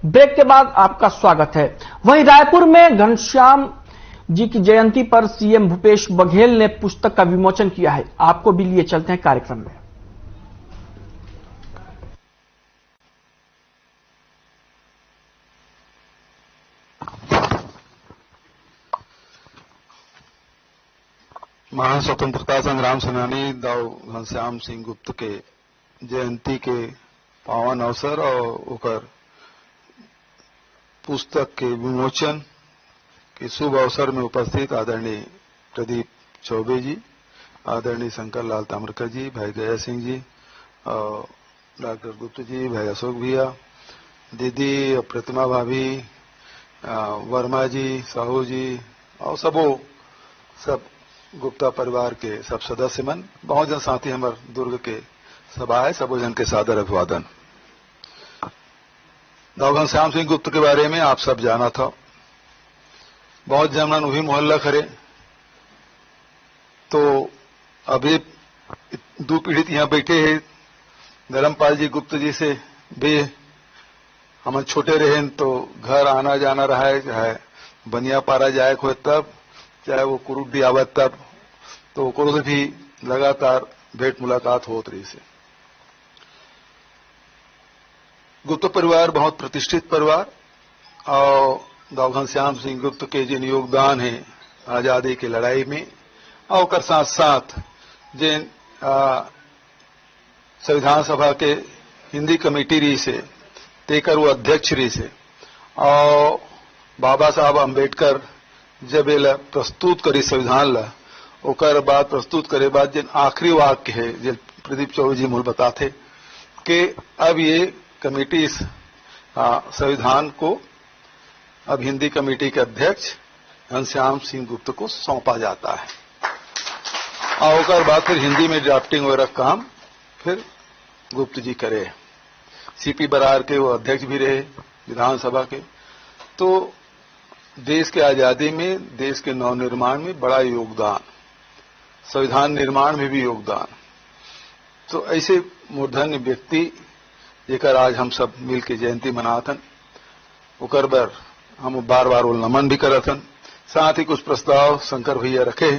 Break के बाद आपका स्वागत है। वहीं रायपुर में घनश्याम जी की जयंती पर सीएम भूपेश बघेल ने पुस्तक का विमोचन किया है। आपको भी लिए चलते हैं कार्यक्रम में। महान स्वतंत्रता संग्राम सेनानी दाऊ घनश्याम सिंह गुप्त के जयंती के पावन अवसर और ओकर पुस्तक के विमोचन के शुभ अवसर में उपस्थित आदरणीय प्रदीप चौबे जी, आदरणीय शंकर लाल ताम्रकर जी, भाई गया सिंह जी, डॉक्टर गुप्त जी, भाई अशोक भैया, दीदी प्रतिमा भाभी, वर्मा जी, साहू जी और सब गुप्ता परिवार के सब सदस्य मन, बहुत जन साथी हमार दुर्ग के सभा है, सबो जन के सादर अभिवादन। दाऊ घनश्याम सिंह गुप्त के बारे में आप सब जाना था। बहुत जमन वही मोहल्ला खरे तो अभी दो पीड़ित यहाँ बैठे हैं। धर्मपाल जी गुप्त जी से भी हम छोटे रहे तो घर आना जाना रहा है, चाहे बनिया पारा जाए हो तब, चाहे वो कुरुड्डी आवत तब, तो से भी लगातार भेंट मुलाकात होत रही से। गुप्त परिवार बहुत प्रतिष्ठित परिवार और दाऊ घनश्याम सिंह गुप्त के जिन योगदान है आजादी की लड़ाई में और कर साथ साथ जिन संविधान सभा के हिंदी कमेटी रही से तेकर वो अध्यक्ष रही से और बाबा साहब अम्बेडकर जब ये प्रस्तुत करी संविधान ला ओकर बाद प्रस्तुत करे बाद जिन आखिरी वाक्य है जो प्रदीप चौबे जी मूल बताते कि अब ये कमेटी इस संविधान को अब हिंदी कमेटी के अध्यक्ष घनश्याम सिंह गुप्त को सौंपा जाता है और उसके बाद फिर हिंदी में ड्राफ्टिंग वगैरह काम फिर गुप्त जी करे। सीपी बरार के वो अध्यक्ष भी रहे विधानसभा के। तो देश के आजादी में, देश के नवनिर्माण में बड़ा योगदान, संविधान निर्माण में भी योगदान। तो ऐसे मूर्धन्य व्यक्ति जेकर आज हम सब मिल के जयंती मनातन, ओकर बर हम बार बार नमन भी करतन। साथ ही कुछ प्रस्ताव शंकर भैया रखे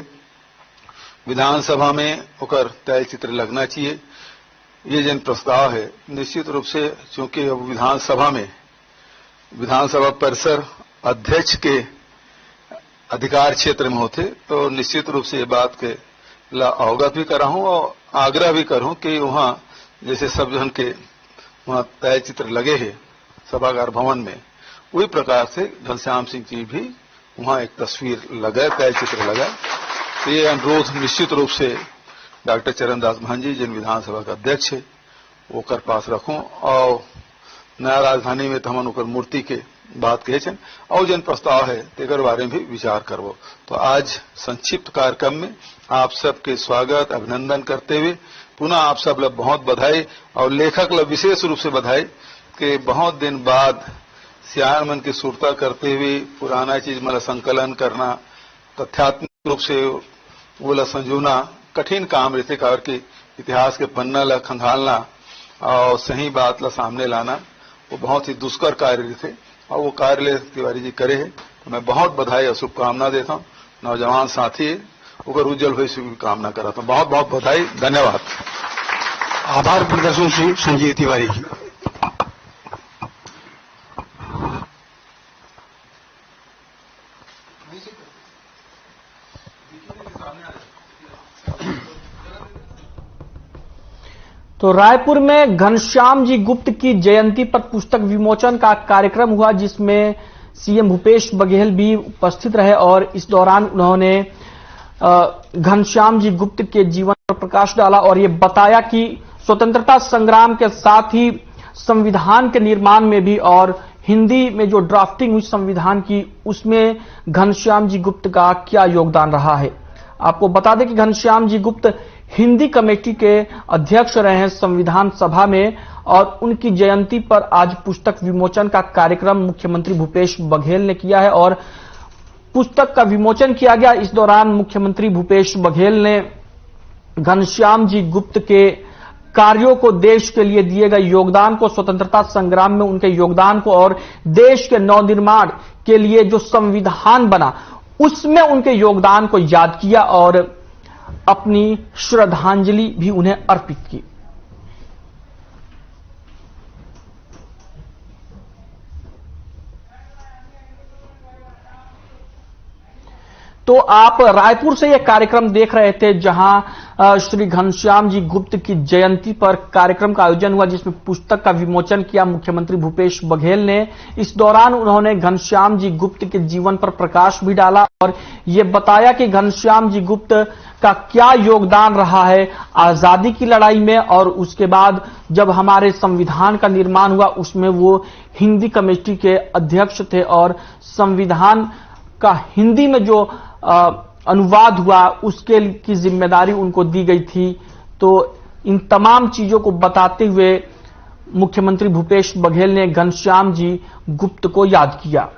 विधानसभा में ओकर तय चित्र लगना चाहिए। ये जिन प्रस्ताव है निश्चित रूप से, चूंकि अब विधानसभा परिसर अध्यक्ष के अधिकार क्षेत्र में होते, तो निश्चित रूप से ये बात के अवगत भी करा हूं और आग्रह भी करूं कि वहां जैसे सब जन के वहां तय चित्र लगे हैं सभागार भवन में, वही प्रकार से घनश्याम सिंह जी भी वहां एक तस्वीर लगाए, तय चित्र लगाए। तो ये अनुरोध निश्चित रूप से डॉक्टर चरणदास महंत जी जिन विधानसभा का अध्यक्ष है वो कर पास रखूं और नया राजधानी में तो हम उनकर मूर्ति के बात कहे छन और जिन प्रस्ताव है तेकर बारे में भी विचार करवो। तो आज संक्षिप्त कार्यक्रम में आप सबके स्वागत अभिनंदन करते हुए पुनः आप सब लोग बहुत बधाई और लेखक लोग विशेष रूप से बधाई कि बहुत दिन बाद सियान मन की सुरता करते हुए पुराना चीज मतलब संकलन करना, तथ्यात्मक रूप से वो ला संजोना कठिन काम रहते, कारण के इतिहास के पन्ना ला खंगालना और सही बात ला सामने लाना वो बहुत ही दुष्कर कार्य रहते और वो कार्य तिवारी जी करे है। तो मैं बहुत बधाई और शुभकामना देता हूँ। नौजवान साथी ओकर उज्जवल भविष्य की कामना कराता हूँ। बहुत बहुत बधाई, धन्यवाद। आभार प्रदर्शन श्री संजय तिवारी जी। तो रायपुर में घनश्याम जी गुप्त की जयंती पर पुस्तक विमोचन का कार्यक्रम हुआ जिसमें सीएम भूपेश बघेल भी उपस्थित रहे और इस दौरान उन्होंने घनश्याम जी गुप्त के जीवन पर प्रकाश डाला और ये बताया कि स्वतंत्रता संग्राम के साथ ही संविधान के निर्माण में भी और हिंदी में जो ड्राफ्टिंग हुई संविधान की उसमें घनश्याम जी गुप्त का क्या योगदान रहा है। आपको बता दें कि घनश्याम जी गुप्त हिंदी कमेटी के अध्यक्ष रहे हैं संविधान सभा में और उनकी जयंती पर आज पुस्तक विमोचन का कार्यक्रम मुख्यमंत्री भूपेश बघेल ने किया है और पुस्तक का विमोचन किया गया। इस दौरान मुख्यमंत्री भूपेश बघेल ने घनश्याम जी गुप्त के कार्यों को, देश के लिए दिए गए योगदान को, स्वतंत्रता संग्राम में उनके योगदान को और देश के नवनिर्माण के लिए जो संविधान बना उसमें उनके योगदान को याद किया और अपनी श्रद्धांजलि भी उन्हें अर्पित की। तो आप रायपुर से यह कार्यक्रम देख रहे थे जहां श्री घनश्याम जी गुप्त की जयंती पर कार्यक्रम का आयोजन हुआ, जिसमें पुस्तक का विमोचन किया मुख्यमंत्री भूपेश बघेल ने। इस दौरान उन्होंने घनश्याम जी गुप्त के जीवन पर प्रकाश भी डाला और ये बताया कि घनश्याम जी गुप्त का क्या योगदान रहा है आजादी की लड़ाई में, और उसके बाद जब हमारे संविधान का निर्माण हुआ उसमें वो हिंदी कमेटी के अध्यक्ष थे और संविधान का हिंदी में जो अनुवाद हुआ उसके की जिम्मेदारी उनको दी गई थी। तो इन तमाम चीजों को बताते हुए मुख्यमंत्री भूपेश बघेल ने घनश्याम जी गुप्त को याद किया।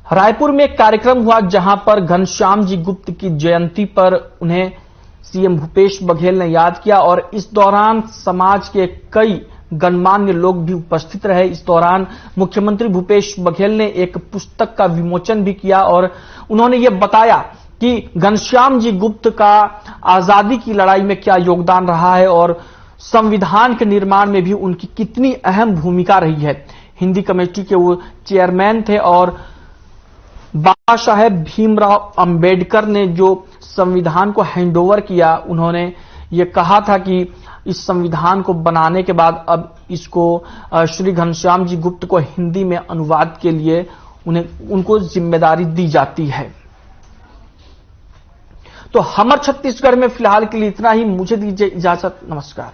रायपुर में एक कार्यक्रम हुआ जहां पर घनश्याम जी गुप्त की जयंती पर उन्हें सीएम भूपेश बघेल ने याद किया और इस दौरान समाज के कई गणमान्य लोग भी उपस्थित रहे। इस दौरान मुख्यमंत्री भूपेश बघेल ने एक पुस्तक का विमोचन भी किया और उन्होंने ये बताया कि घनश्याम जी गुप्त का आजादी की लड़ाई में क्या योगदान रहा है और संविधान के निर्माण में भी उनकी कितनी अहम भूमिका रही है। हिंदी कमेटी के वो चेयरमैन थे और बाबा साहेब भीमराव अंबेडकर ने जो संविधान को हैंडओवर किया, उन्होंने ये कहा था कि इस संविधान को बनाने के बाद अब इसको श्री घनश्याम जी गुप्त को हिंदी में अनुवाद के लिए उनको जिम्मेदारी दी जाती है। तो हमर छत्तीसगढ़ में फिलहाल के लिए इतना ही। मुझे दीजिए इजाजत। नमस्कार।